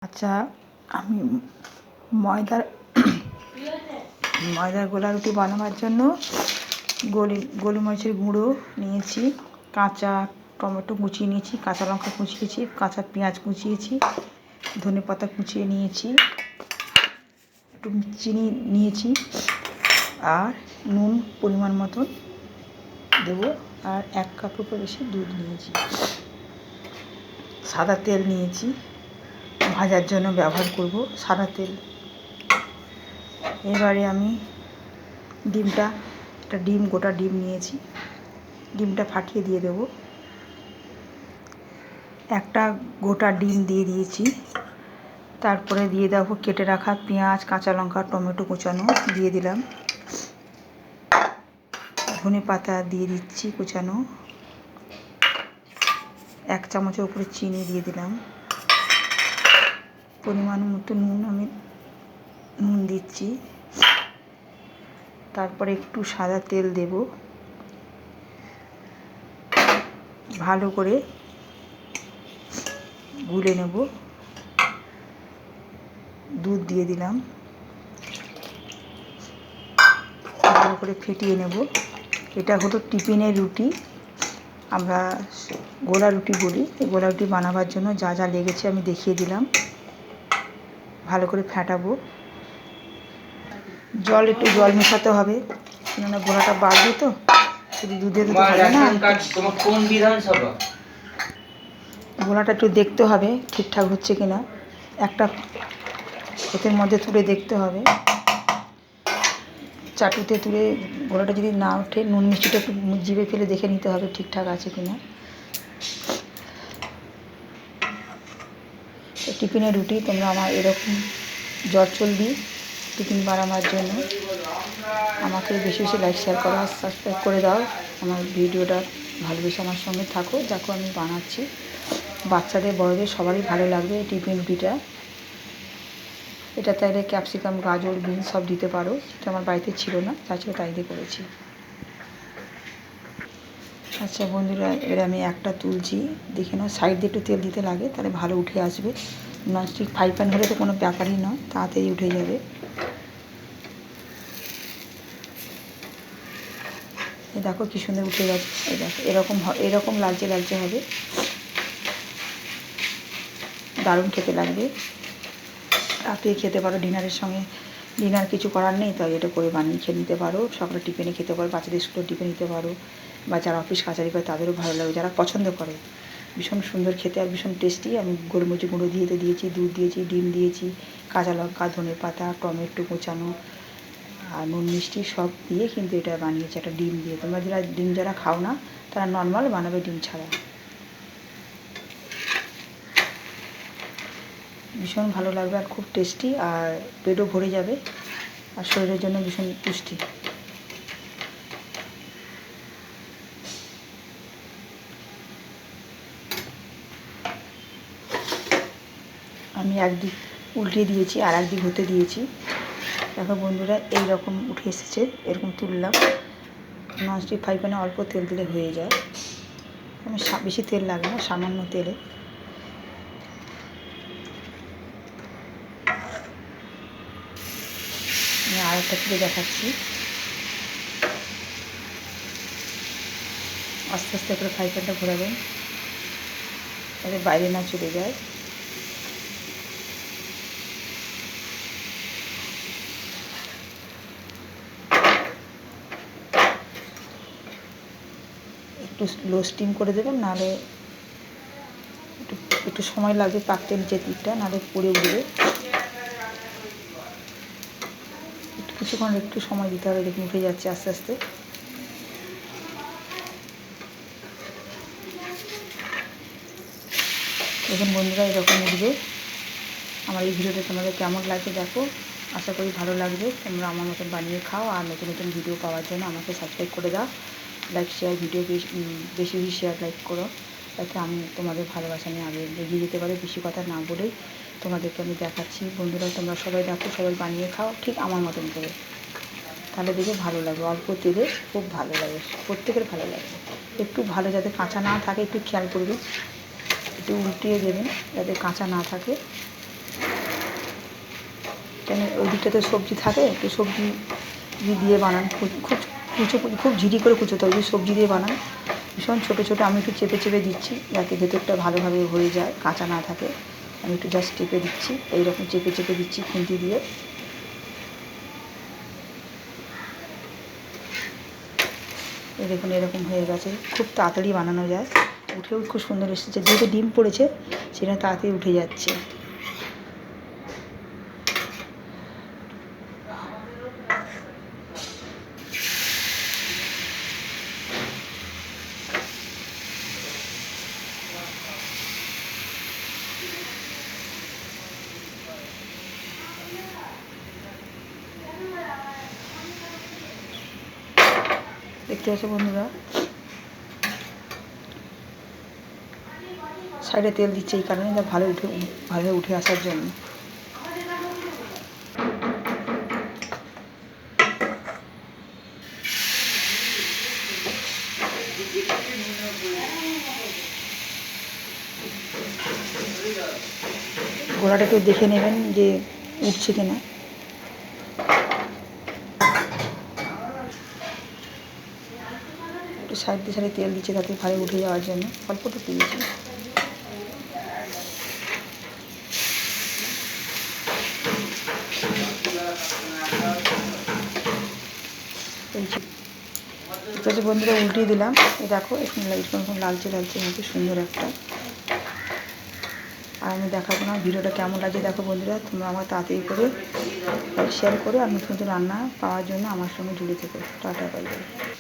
আচ্ছা, আমি ময়দার গোলা রুটি বানাবার জন্য গোলমরিচের গুঁড়ো নিয়েছি, কাঁচা টমেটো কুচিয়ে নিয়েছি, কাঁচা লঙ্কা কুচিয়েছি, কাঁচা পেঁয়াজ কুচিয়েছি, ধনেপাতা কুচিয়ে নিয়েছি, একটু চিনি নিয়েছি, আর নুন পরিমাণ মতন দেবো, আর 1 কাপের উপর বেশি দুধ নিয়েছি। সাদা তেল নিয়েছি, ভাজার জন্য ব্যবহার করব সাদা তেল। এবারে আমি গোটা ডিম নিয়েছি, ডিমটা ফাটিয়ে দিয়ে দেবো। একটা গোটা ডিম দিয়ে দিয়েছি, তারপরে দিয়ে দেবো কেটে রাখা পেঁয়াজ, কাঁচা লঙ্কা, টমেটো কুচানো দিয়ে দিলাম, ধনেপাতা দিয়ে দিচ্ছি কুচানো, 1 চামচের উপরে চিনি দিয়ে দিলাম, পরিমাণ মতো নুন দিচ্ছি, তারপরে একটু সাদা তেল দেব, ভালো করে গুলে নেব, দুধ দিয়ে দিলাম, ভালো করে ফেটিয়ে নেব। এটা হলো টিফিনের রুটি, আমরা গোলা রুটি বলি। এই গোলা রুটি বানাবার জন্য যা যা লেগেছে আমি দেখিয়ে দিলাম। ভালো করে ফেটাবো, একটু জল মেশাতে হবে, কেননা গোলাটা বাড়বে তো, শুধু দুধে দিতে হবে না। গোলাটা একটু দেখতে হবে ঠিকঠাক হচ্ছে কিনা, একটা এর মধ্যে তুলে দেখতে হবে, চাটুতে তুলে গোলাটা যদি না ওঠে, নুন মিষ্টিটা একটু জিভে ফেলে দেখে নিতে হবে ঠিকঠাক আছে কিনা। টিফিনের রুটি তোমরা আমার এরকম জলদি টিফিন বানাবার জন্য আমাকে বেশি বেশি লাইক, শেয়ার করো, আর সাবস্ক্রাইব করে দাও। আমার ভিডিওটা ভালোবেসে আমার সঙ্গে থাকো। দেখো আমি বানাচ্ছি, বাচ্চাদের বড়দের সবারই ভালো লাগবে এই টিফিন রুটিটা। এটা তাইলে ক্যাপসিকাম, গাজর, বিনস সব দিতে পারো, সেটা আমার বাড়িতে ছিল না, তাছাড়া তাই দিয়ে করেছি। আচ্ছা বন্ধুরা, এবার আমি একটা তুলছি, দেখে নাও, সাইড দিয়ে একটু তেল দিতে লাগে, তাহলে ভালো উঠে আসবে। ননস্টিক ফ্রাই প্যান হলে তো কোনো ব্যাপারই নয়, তাড়াতাড়ি উঠে যাবে। এই দেখো কী সুন্দর উঠে গেছে, এই দেখো এরকম লালচে হবে, দারুণ খেতে লাগবে। রাতে খেতে পারো ডিনারের সঙ্গে, ডিনার কিছু করার নেই তাই এটা করে বানিয়ে খেয়ে নিতে পারো, সকালে টিফিনে খেতে পারো, বাচ্চাদের স্কুলে টিফিনে নিতে পারো, বা যারা অফিস কাছারি করে তাদেরও ভালো লাগবে, যারা পছন্দ করে। ভীষণ সুন্দর খেতে আর ভীষণ টেস্টি। আমি গোলমরিচের গুঁড়ো দিয়েছি, দুধ দিয়েছি, ডিম দিয়েছি, কাঁচা লঙ্কা, ধনেপাতা, টমেটো কুচানো আর নুন মিষ্টি সব দিয়ে কিন্তু এটা বানিয়েছি একটা ডিম দিয়ে। তোমরা যারা খাও না তারা নর্মাল বানাবে ডিম ছাড়া। ভীষণ ভালো লাগবে আর খুব টেস্টি, আর পেটও ভরে যাবে, আর শরীরের জন্য ভীষণ পুষ্টি। আমি একদিক উল্টে দিয়েছি আর একদিক হতে দিয়েছি। দেখো বন্ধুরা এইরকম উঠে এসেছে, এরকম তুললাম। ননস্টিক ফ্রাই প্যানে অল্প তেল দিলে হয়ে যায়, বেশি তেল লাগে না, সামান্য তেলে। আমি আরেকটা তুলে দেখাচ্ছি, আস্তে আস্তে করে ফ্রাই প্যানটা ঘোরাবেন যাতে বাইরে না চলে যায়। একটু লো স্টিম করে দেবেন, নাহলে একটু সময় লাগবে পাকতে নিচের দিকটা, নাহলে পুড়ে উঠবে। কিছুক্ষণ একটু সময় দিতে হবে, দেখুন উঠে যাচ্ছে আস্তে আস্তে। দেখুন বন্ধুরা এরকম উঠবে। আমার এই ভিডিওটা তোমাদের কেমন লাগবে দেখো, আশা করি ভালো লাগবে। তোমরা আমার মতন বানিয়ে খাও, আর নতুন নতুন ভিডিও পাওয়ার জন্য আমাকে সাবস্ক্রাইব করে দাও, লাইক শেয়ার, ভিডিও বেশি শেয়ার লাইক করো, যাতে আমি তোমাদের ভালোবাসা নিয়ে আগে এগিয়ে যেতে পারি। বেশি কথা না বলেই তোমাদেরকে আমি দেখাচ্ছি। বন্ধুরা তোমরা সবাই দেখো, সবাই বানিয়ে খাও ঠিক আমার মতন করে, তাহলে দেখে ভালো লাগবে। অল্প তেলে খুব ভালো লাগে, প্রত্যেকের ভালো লাগবে। একটু ভালো যাতে কাঁচা না থাকে একটু খেয়াল করবে, একটু উল্টিয়ে দেবেন যাতে কাঁচা না থাকে। কেন ওই দিকটাতে সবজি থাকে, একটু সবজি দিয়ে বানান, খুব ঝিরি করে কুচোতে হবে, সবজি দিয়ে বানান ভীষণ ছোটো ছোটো। আমি একটু চেপে চেপে দিচ্ছি যাতে ভেতরটা ভালোভাবে হয়ে যায়, কাঁচা না থাকে। আমি একটু জাস্ট চেপে দিচ্ছি, এইরকম চেপে চেপে দিচ্ছি খুন্তি দিয়ে। এই দেখুন এরকম হয়ে গেছে, খুব তাড়াতাড়ি বানানো যায়, উঠেও খুব সুন্দর এসেছে, যেহেতু ডিম পড়েছে সেটা তাড়াতাড়ি উঠে যাচ্ছে। দেখতে পাচ্ছ বন্ধুরা, সাইডে তেল দিচ্ছে এই কারণে যা ভালো উঠে আসার জন্য। গোড়াটা একটু দেখে নেবেন যে উঠছে কিনা। একটু সাইড দিয়ে তেল দিচ্ছে তাতে ভালো উঠে যাওয়ার জন্য, অল্প একটু দিয়েছি। ঠিক আছে বন্ধুরা, উল্টিয়ে দিলাম। দেখো এখন লালচে মতো সুন্দর একটা। আর আমি দেখাবো না ভিডিওটা কেমন লাগছে। দেখো বন্ধুরা, তোমরা আমার তাড়াতাড়ি করে শেয়ার করো আর নতুন নতুন রান্না পাওয়ার জন্য আমার সঙ্গে জুড়ে থেকো। Tata bye bye.